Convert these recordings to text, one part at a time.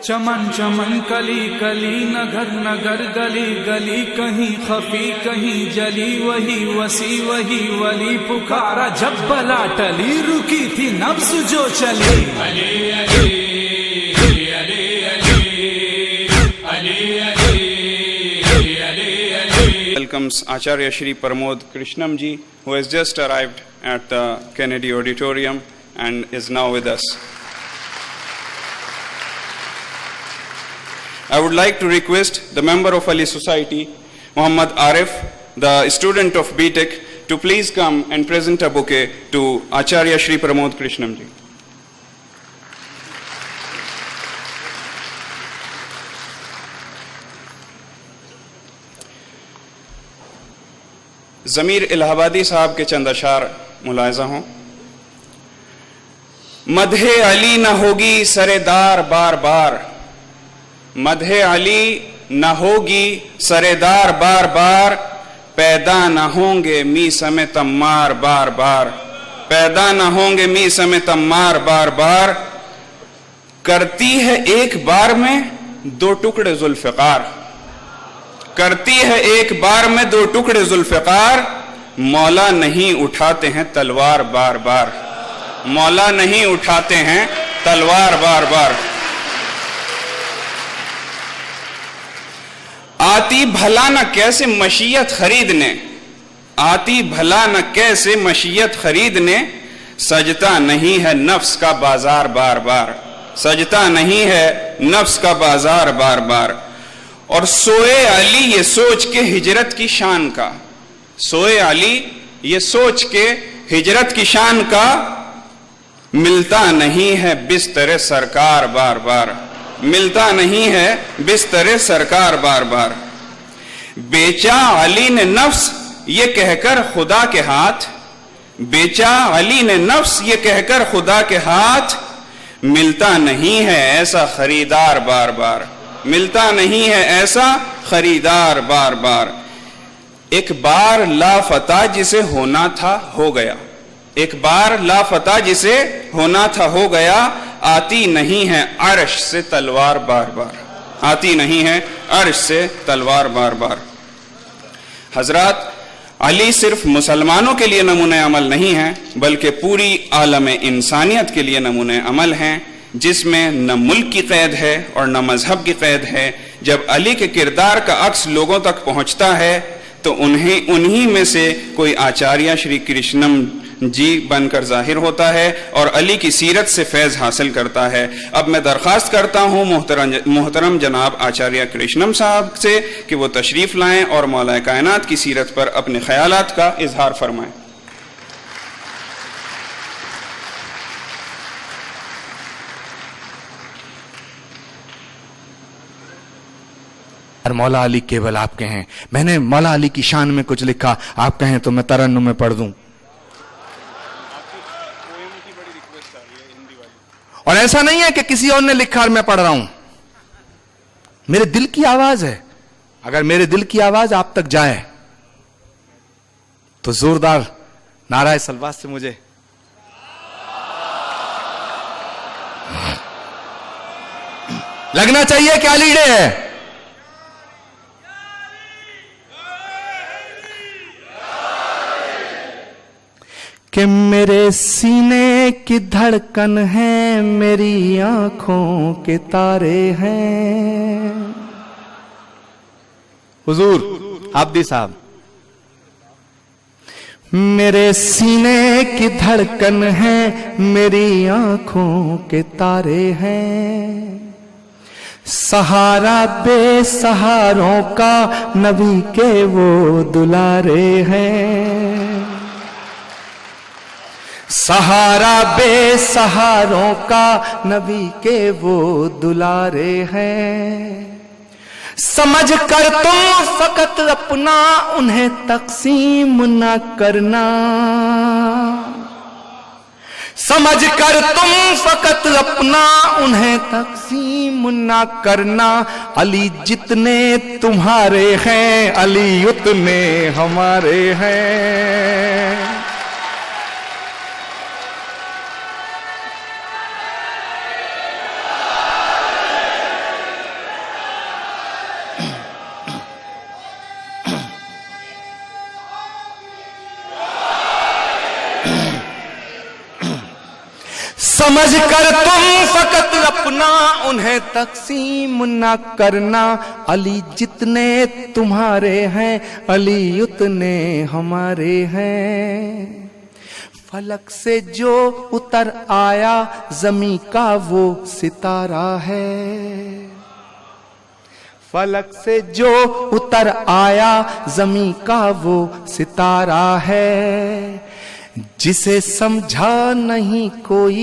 चमन चमन कली कली नगर नगर गली गली कहीं खफी कहीं जली वही वसी वही वली पुकारा जब बला टली रुकी थी नफ्स जो चली Ali Ali Ali Ali Ali Ali welcomes Acharya Shri Pramod Krishnam ji, who has just arrived at the Kennedy Auditorium and is now with us. I would like to request the member of Ali Society, Muhammad Arif, the student of BTech, to please come and present a bouquet to Acharya Shri Pramod Krishnam ji. ज़मीर इलाहाबादी साहब के चंद अशार मुलाहिज़ा हों। मदहे अली न होगी सरेदार बार बार, मदहे अली न होगी सरेदार बार बार, पैदा न होंगे मी समेत तम्मार बार बार, पैदा न होंगे मी समेत तम्मार बार बार, करती है एक बार में दो टुकड़े जुल्फ़िकार, करती है एक बार में दो टुकड़े जुल्फ़िकार, मौला नहीं उठाते हैं तलवार बार बार, मौला नहीं उठाते हैं तलवार बार बार। आती भला न कैसे मशीयत खरीदने, आती भला न कैसे मशीयत खरीदने, सजता नहीं है नफ्स का बाजार बार बार, सजता नहीं है नफ्स का बाजार बार बार। और सोए अली ये सोच के हिजरत की शान का, सोए अली ये सोच के हिजरत की शान का, मिलता नहीं है बिस्तर सरकार बार बार, मिलता नहीं है बिस्तर सरकार बार बार। बेचा अली ने नफ्स ये कहकर खुदा के हाथ, बेचा अली ने नफ्स ये कहकर खुदा के हाथ, मिलता नहीं है ऐसा खरीदार बार बार, मिलता नहीं है ऐसा खरीदार बार बार। एक बार लाफता जिसे होना था हो गया, एक बार लाफता जिसे होना था हो गया, आती नहीं है अर्श से तलवार बार बार, आती नहीं है अर्श से तलवार बार बार। हजरात, अली सिर्फ मुसलमानों के लिए नमूने अमल नहीं है, बल्कि पूरी आलम इंसानियत के लिए नमूने अमल हैं, जिसमें न मुल्क की कैद है और न मजहब की कैद है। जब अली के किरदार का अक्स लोगों तक पहुंचता है तो उन्हीं में से कोई आचार्य श्री कृष्णम जी बनकर जाहिर होता है और अली की सीरत से फैज़ हासिल करता है। अब मैं दरख्वास्त करता हूँ मोहतरम जनाब आचार्य कृष्णम साहब से कि वो तशरीफ़ लाएं और मौला कायनात की सीरत पर अपने ख्यालात का इजहार फरमाएं। और मौला अली केवल आपके हैं। मैंने मौला अली की शान में कुछ लिखा, आप कहें तो मैं तरन्नुम में पढ़ दूं। और ऐसा नहीं है कि किसी और ने लिखा और मैं पढ़ रहा हूं, मेरे दिल की आवाज है। अगर मेरे दिल की आवाज आप तक जाए तो जोरदार नाराए सलवात से मुझे लगना चाहिए कि अली डे है। कि मेरे सीने की धड़कन है, मेरी आंखों के तारे हैं। हुजूर आब्दी साहब, मेरे सीने की धड़कन है, मेरी आंखों के तारे हैं। सहारा बेसहारों का नबी के वो दुलारे हैं। सहारा बेसहारों का नबी के वो दुलारे हैं। समझ कर तुम फकत अपना उन्हें तकसीम न करना, समझ कर तुम फकत अपना उन्हें तकसीम न करना। अली जितने तुम्हारे हैं, अली उतने हमारे हैं। समझ कर तुम फकत अपना उन्हें तकसीम ना करना। अली जितने तुम्हारे हैं अली उतने हमारे हैं। फलक से जो उतर आया जमी का वो सितारा है। फलक से जो उतर आया जमी का वो सितारा है। जिसे समझा नहीं कोई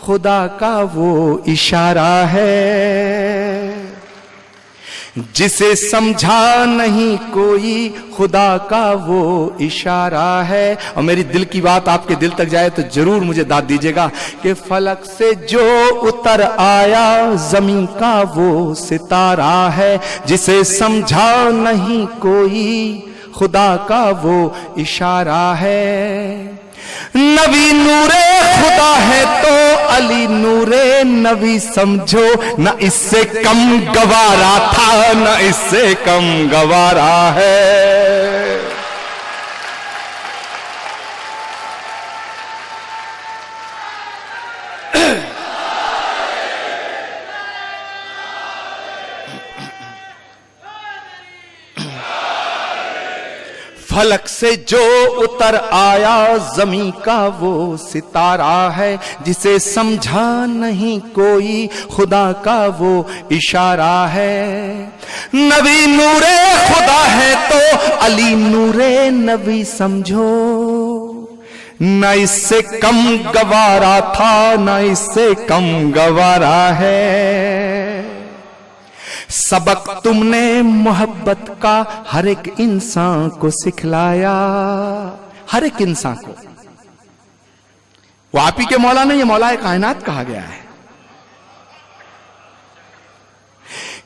खुदा का वो इशारा है। जिसे समझा नहीं कोई खुदा का वो इशारा है। और मेरी दिल की बात आपके दिल तक जाए तो जरूर मुझे दाद दीजिएगा कि फलक से जो उतर आया जमीन का वो सितारा है। जिसे समझा नहीं कोई खुदा का वो इशारा है। नबी नूरे खुदा है तो अली नूरे नबी समझो। न इससे कम गवारा था न इससे कम गवारा है। फलक से जो उतर आया जमी का वो सितारा है। जिसे समझा नहीं कोई खुदा का वो इशारा है। नबी नूरे खुदा है तो अली नूरे नबी समझो। न इससे कम गवारा था न इससे कम गवारा है। सबक तुमने मोहब्बत का हर एक इंसान को सिखलाया। हर एक इंसान को। वो आप ही के मौला नहीं, ये मौला कायनात कहा गया है।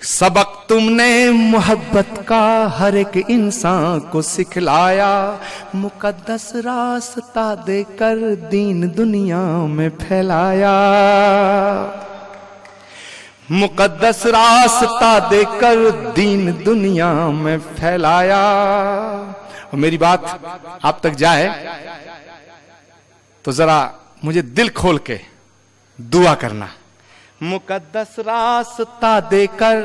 सबक तुमने मोहब्बत का हर एक इंसान को सिखलाया। मुकद्दस रास्ता देकर दीन दुनिया में फैलाया। मुकद्दस रास्ता देकर दीन दुनिया में फैलाया। और मेरी बात आप तक जाए तो जरा मुझे दिल खोल के दुआ करना। मुकद्दस रास्ता देकर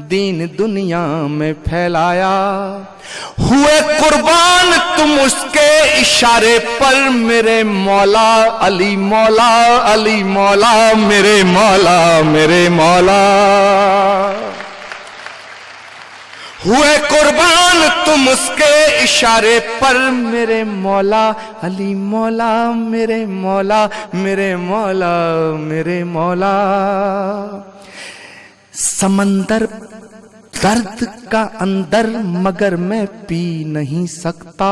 दीन दुनिया में फैलाया। हुए कुर्बान तुम उसके इशारे पर मेरे मौला अली मौला अली मौला मेरे मौला मेरे मौला। हुए कुर्बान तुम उसके इशारे पर मेरे मौला अली मौला मेरे मौला मेरे मौला मेरे मौला। समंदर दर्द का अंदर मगर मैं पी नहीं सकता।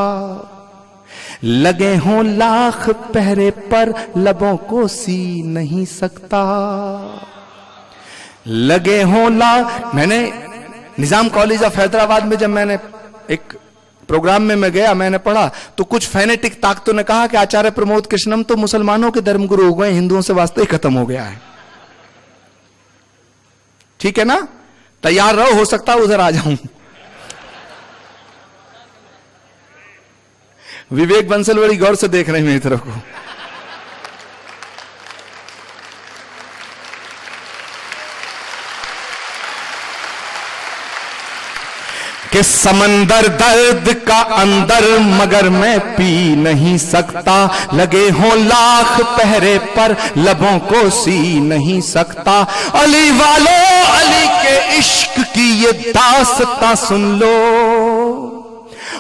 लगे हों लाख पहरे पर लबों को सी नहीं सकता। लगे हों लाख। मैंने निजाम कॉलेज ऑफ हैदराबाद में जब मैंने एक प्रोग्राम में मैं गया, मैंने पढ़ा तो कुछ फैनेटिक ताकतों ने कहा कि आचार्य प्रमोद कृष्णम तो मुसलमानों के धर्मगुरु हो गए, हिंदुओं से वास्ते ही खत्म हो गया है। ठीक है ना, तैयार रहो, हो सकता है उधर आ जाऊं। विवेक बंसल बड़ी गौर से देख रहे हैं मेरी तरफ को। कि समंदर दर्द का अंदर मगर मैं पी नहीं सकता। लगे हों लाख पहरे पर लबों को सी नहीं सकता। अली वालों अली के इश्क की ये दास्तां सुन लो।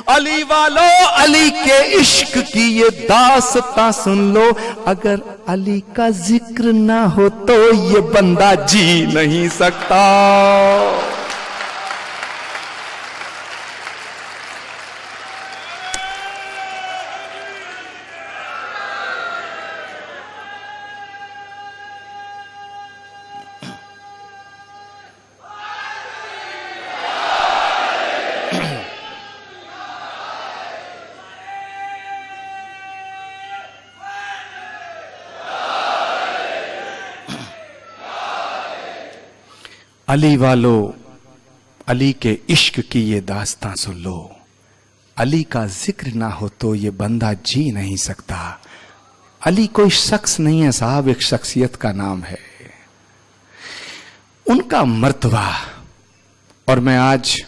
अली वालों अली के इश्क की ये दास्तां सुन लो। अगर अली का जिक्र ना हो तो ये बंदा जी नहीं सकता। अली वालों अली के इश्क की ये दास्तां सुन लो। अली का जिक्र ना हो तो ये बंदा जी नहीं सकता। अली कोई शख्स नहीं है साहब, एक शख्सियत का नाम है। उनका मर्तबा, और मैं आज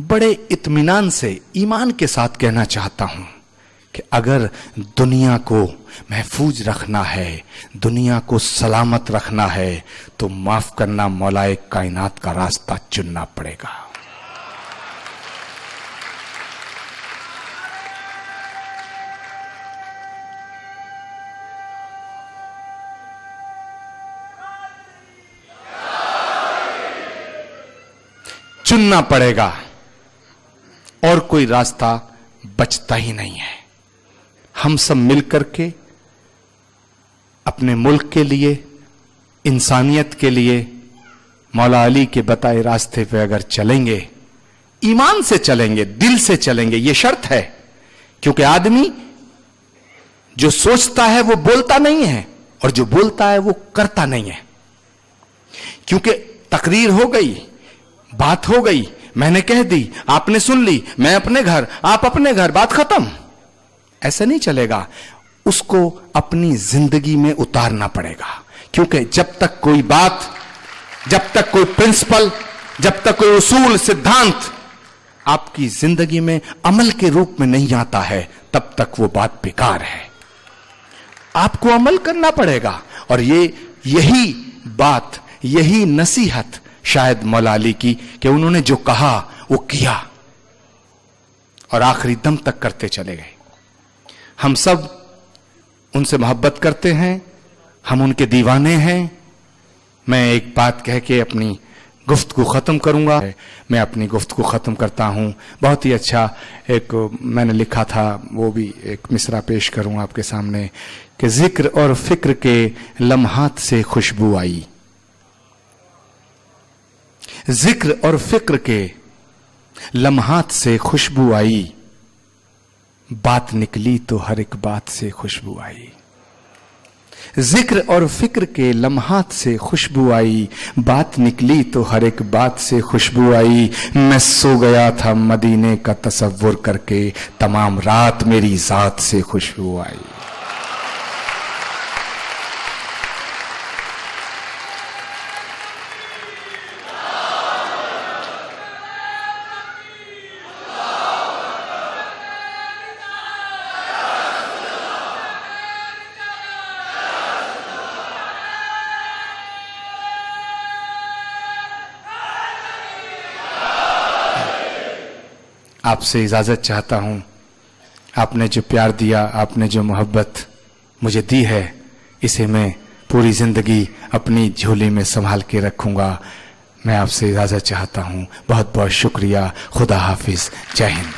बड़े इत्मीनान से ईमान के साथ कहना चाहता हूं कि अगर दुनिया को महफूज रखना है, दुनिया को सलामत रखना है, तो माफ करना, मौलाए कायनात का रास्ता चुनना पड़ेगा। चुनना पड़ेगा और कोई रास्ता बचता ही नहीं है। हम सब मिलकर के अपने मुल्क के लिए, इंसानियत के लिए मौला अली के बताए रास्ते पे अगर चलेंगे, ईमान से चलेंगे, दिल से चलेंगे, ये शर्त है। क्योंकि आदमी जो सोचता है वो बोलता नहीं है, और जो बोलता है वो करता नहीं है। क्योंकि तकरीर हो गई, बात हो गई, मैंने कह दी, आपने सुन ली, मैं अपने घर, आप अपने घर, बात खत्म। ऐसा नहीं चलेगा, उसको अपनी जिंदगी में उतारना पड़ेगा। क्योंकि जब तक कोई बात, जब तक कोई प्रिंसिपल, जब तक कोई उसूल, सिद्धांत आपकी जिंदगी में अमल के रूप में नहीं आता है, तब तक वो बात बेकार है। आपको अमल करना पड़ेगा। और यही बात, यही नसीहत शायद मौला अली की, कि उन्होंने जो कहा वो किया और आखिरी दम तक करते चले गए। हम सब उनसे मोहब्बत करते हैं, हम उनके दीवाने हैं। मैं एक बात कह के अपनी गुफ्तगू खत्म करूंगा। मैं अपनी गुफ्तगू खत्म करता हूं। बहुत ही अच्छा एक मैंने लिखा था, वो भी एक मिसरा पेश करूंगा आपके सामने, कि जिक्र और फिक्र के लम्हात से खुशबू आई, जिक्र और फिक्र के लम्हात से खुशबू आई, बात निकली तो हर एक बात से खुशबू आई। जिक्र और फिक्र के लम्हात से खुशबू आई, बात निकली तो हर एक बात से खुशबू आई। मैं सो गया था मदीने का तसव्वुर करके, तमाम रात मेरी जात से खुशबू आई। आपसे इजाजत चाहता हूं। आपने जो प्यार दिया, आपने जो मोहब्बत मुझे दी है, इसे मैं पूरी जिंदगी अपनी झोली में संभाल के रखूंगा। मैं आपसे इजाजत चाहता हूं। बहुत बहुत शुक्रिया। खुदा हाफिज। जय हिंद।